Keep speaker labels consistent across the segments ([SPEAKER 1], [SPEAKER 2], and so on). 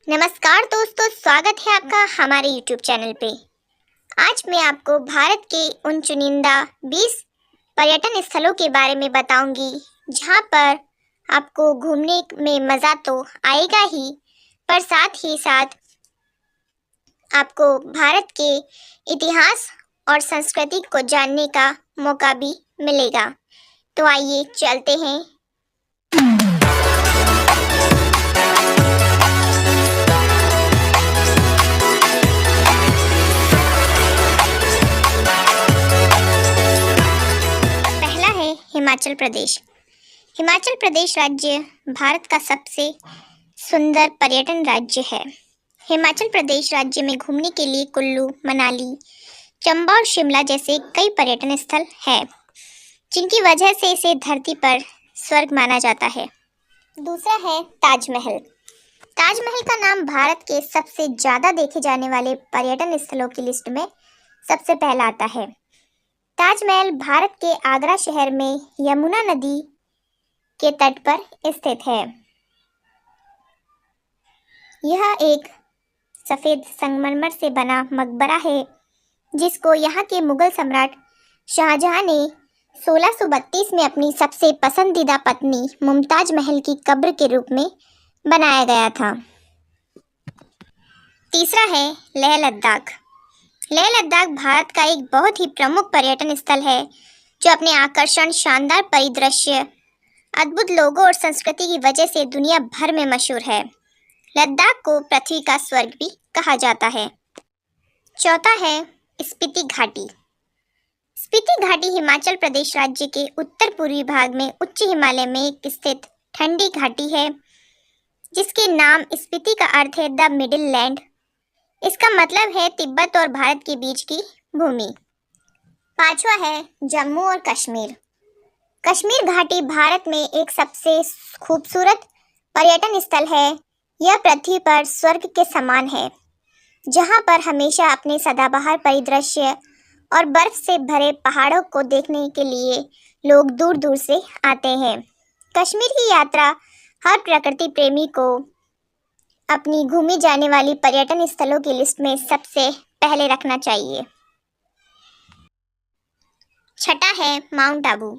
[SPEAKER 1] नमस्कार दोस्तों, स्वागत है आपका हमारे YouTube चैनल पे। आज मैं आपको भारत के उन चुनिंदा 20 पर्यटन स्थलों के बारे में बताऊंगी जहां पर आपको घूमने में मज़ा तो आएगा ही, पर साथ ही साथ आपको भारत के इतिहास और संस्कृति को जानने का मौका भी मिलेगा। तो आइए चलते हैं। हिमाचल प्रदेश। हिमाचल प्रदेश राज्य भारत का सबसे सुंदर पर्यटन राज्य है। हिमाचल प्रदेश राज्य में घूमने के लिए कुल्लू, मनाली, चंबा और शिमला जैसे कई पर्यटन स्थल हैं, जिनकी वजह से इसे धरती पर स्वर्ग माना जाता है। दूसरा है ताजमहल। ताजमहल का नाम भारत के सबसे ज़्यादा देखे जाने वाले पर्यटन स्थलों की लिस्ट में सबसे पहला आता है। ताजमहल भारत के आगरा शहर में यमुना नदी के तट पर स्थित है। यह एक सफ़ेद संगमरमर से बना मकबरा है, जिसको यहाँ के मुगल सम्राट शाहजहां ने 1632 में अपनी सबसे पसंदीदा पत्नी मुमताज महल की कब्र के रूप में बनाया गया था। तीसरा है लेह लद्दाख। लेह लद्दाख भारत का एक बहुत ही प्रमुख पर्यटन स्थल है, जो अपने आकर्षण, शानदार परिदृश्य, अद्भुत लोगों और संस्कृति की वजह से दुनिया भर में मशहूर है। लद्दाख को पृथ्वी का स्वर्ग भी कहा जाता है। चौथा है स्पीति घाटी। स्पीति घाटी हिमाचल प्रदेश राज्य के उत्तर पूर्वी भाग में उच्च हिमालय में स्थित ठंडी घाटी है, जिसके नाम स्पीति का अर्थ है द मिडिल लैंड। इसका मतलब है तिब्बत और भारत के बीच की भूमि। पांचवा है जम्मू और कश्मीर। कश्मीर घाटी भारत में एक सबसे खूबसूरत पर्यटन स्थल है। यह पृथ्वी पर स्वर्ग के समान है, जहां पर हमेशा अपने सदाबहार परिदृश्य और बर्फ से भरे पहाड़ों को देखने के लिए लोग दूर दूर से आते हैं। कश्मीर की यात्रा हर प्रकृति प्रेमी को अपनी घूमी जाने वाली पर्यटन स्थलों की लिस्ट में सबसे पहले रखना चाहिए। छठा है माउंट आबू।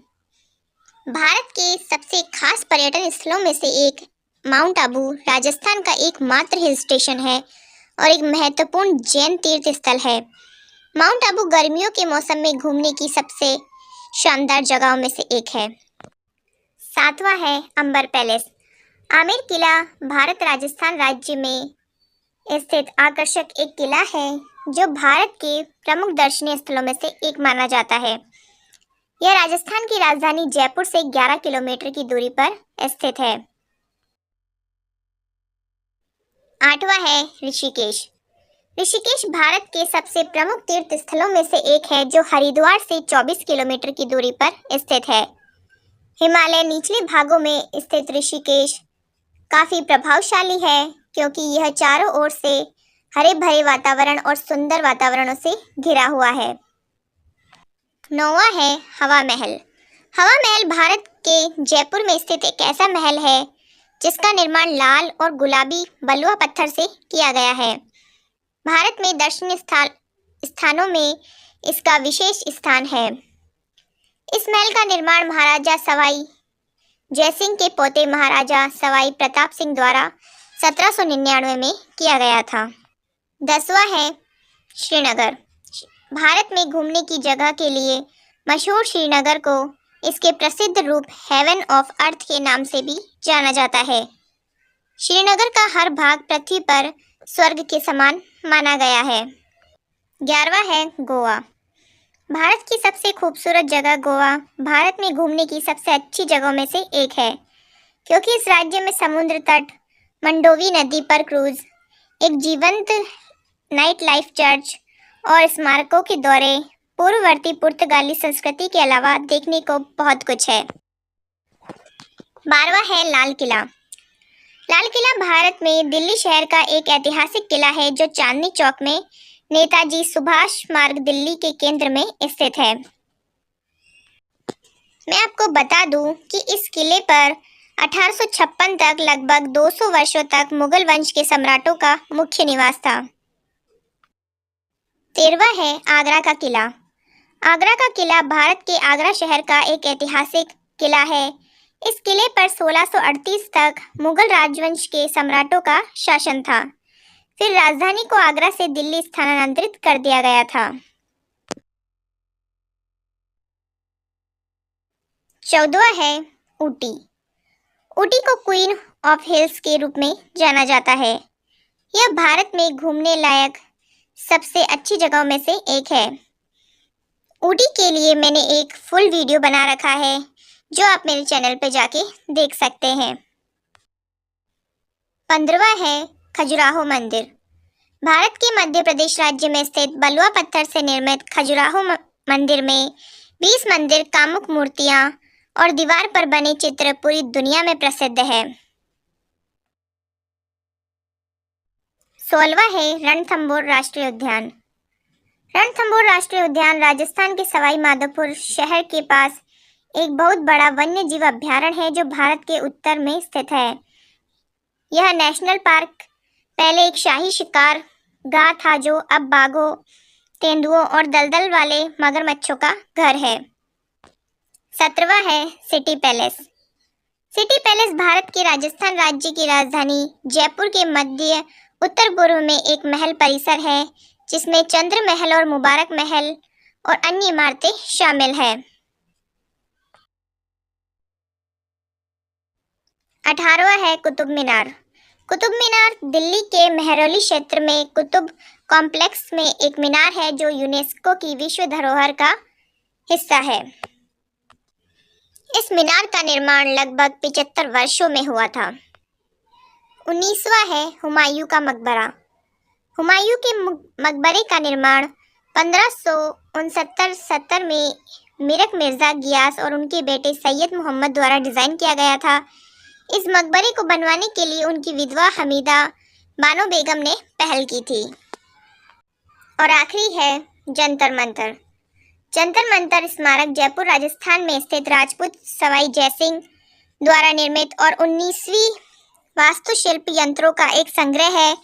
[SPEAKER 1] भारत के सबसे खास पर्यटन स्थलों में से एक माउंट आबू राजस्थान का एकमात्र हिल स्टेशन है और एक महत्वपूर्ण जैन तीर्थ स्थल है। माउंट आबू गर्मियों के मौसम में घूमने की सबसे शानदार जगहों में से एक है। सातवां है अंबर पैलेस। आमेर किला भारत राजस्थान राज्य में स्थित आकर्षक एक किला है, जो भारत के प्रमुख दर्शनीय स्थलों में से एक माना जाता है। यह राजस्थान की राजधानी जयपुर से 11 किलोमीटर की दूरी पर स्थित है। आठवां है ऋषिकेश। ऋषिकेश भारत के सबसे प्रमुख तीर्थ स्थलों में से एक है, जो हरिद्वार से 24 किलोमीटर की दूरी पर स्थित है। हिमालय निचले भागों में स्थित ऋषिकेश काफ़ी प्रभावशाली है, क्योंकि यह चारों ओर से हरे भरे वातावरण और सुंदर वातावरणों से घिरा हुआ है। नौवां है हवा महल। हवा महल भारत के जयपुर में स्थित एक ऐसा महल है, जिसका निर्माण लाल और गुलाबी बलुआ पत्थर से किया गया है। भारत में दर्शनीय स्थानों में इसका विशेष स्थान है। इस महल का निर्माण महाराजा सवाई जयसिंह के पोते महाराजा सवाई प्रताप सिंह द्वारा 1799 में किया गया था। 10वां है श्रीनगर। भारत में घूमने की जगह के लिए मशहूर श्रीनगर को इसके प्रसिद्ध रूप हेवन ऑफ अर्थ के नाम से भी जाना जाता है। श्रीनगर का हर भाग पृथ्वी पर स्वर्ग के समान माना गया है। 11वां है गोवा। भारत की सबसे खूबसूरत जगह गोवा भारत में घूमने की सबसे अच्छी जगहों में से एक है, क्योंकि इस राज्य में समुद्र तट, मंडोवी नदी पर क्रूज, एक जीवंत नाइट लाइफ, चर्च और स्मारकों के दौरे, पूर्ववर्ती पुर्तगाली संस्कृति के अलावा देखने को बहुत कुछ है। 12वां है लाल किला। लाल किला भारत में दिल्ली शहर का एक ऐतिहासिक किला है, जो चांदनी चौक में नेताजी सुभाष मार्ग दिल्ली के केंद्र में स्थित है। मैं आपको बता दूं कि इस किले पर 1856 तक लगभग 200 वर्षों तक मुगल वंश के सम्राटों का मुख्य निवास था। 13वां है आगरा का किला। आगरा का किला भारत के आगरा शहर का एक ऐतिहासिक किला है। इस किले पर 1638 तक मुगल राजवंश के सम्राटों का शासन था। फिर राजधानी को आगरा से दिल्ली स्थानांतरित कर दिया गया था। 14वां है ऊटी। ऊटी को क्वीन ऑफ हिल्स के रूप में जाना जाता है। यह भारत में घूमने लायक सबसे अच्छी जगहों में से एक है। ऊटी के लिए मैंने एक फुल वीडियो बना रखा है जो आप मेरे चैनल पे जाके देख सकते हैं। 15वां है खजुराहो मंदिर। भारत के मध्य प्रदेश राज्य में स्थित बलुआ पत्थर से निर्मित खजुराहो मंदिर में 20 मंदिर, कामुक मूर्तियां और दीवार पर बने चित्र पूरी दुनिया में प्रसिद्ध है। 16वां है रणथंभौर राष्ट्रीय उद्यान। रणथंभौर राष्ट्रीय उद्यान राजस्थान के सवाई माधोपुर शहर के पास एक बहुत बड़ा वन्य जीव अभ्यारण्य है जो भारत के उत्तर में स्थित है। यह नेशनल पार्क पहले एक शाही शिकार गाह था जो अब बाघों, तेंदुओं और दलदल वाले मगरमच्छों का घर है। 17वां है city palace. City palace Bharat के राजस्थान राज्य की राजधानी जयपुर के मध्य उत्तर पूर्व में एक महल परिसर है जिसमें चंद्र महल और मुबारक महल और अन्य इमारतें शामिल है। 18वां है कुतुब मीनार। कुतुब मीनार दिल्ली के मेहरौली क्षेत्र में कुतुब कॉम्प्लेक्स में एक मीनार है जो यूनेस्को की विश्व धरोहर का हिस्सा है। इस मीनार का निर्माण लगभग 75 वर्षों में हुआ था। 19वां है हुमायूं का मकबरा। हुमायूं के मकबरे का निर्माण 1569-70 में मीरक मिर्जा गियास और उनके बेटे सैयद मोहम्मद द्वारा डिजाइन किया गया था। इस मकबरे को बनवाने के लिए उनकी विधवा हमीदा बानो बेगम ने पहल की थी। और आखिरी है जंतर मंतर। जंतर मंतर स्मारक जयपुर राजस्थान में स्थित राजपूत सवाई जयसिंह द्वारा निर्मित और 19वीं वास्तुशिल्प यंत्रों का एक संग्रह है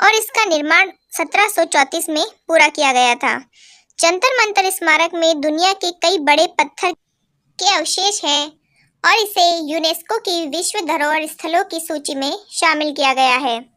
[SPEAKER 1] और इसका निर्माण 1734 में पूरा किया गया था। जंतर मंतर स्मारक में दुनिया के कई बड़े पत्थर के अवशेष हैं और इसे यूनेस्को की विश्व धरोहर स्थलों की सूची में शामिल किया गया है।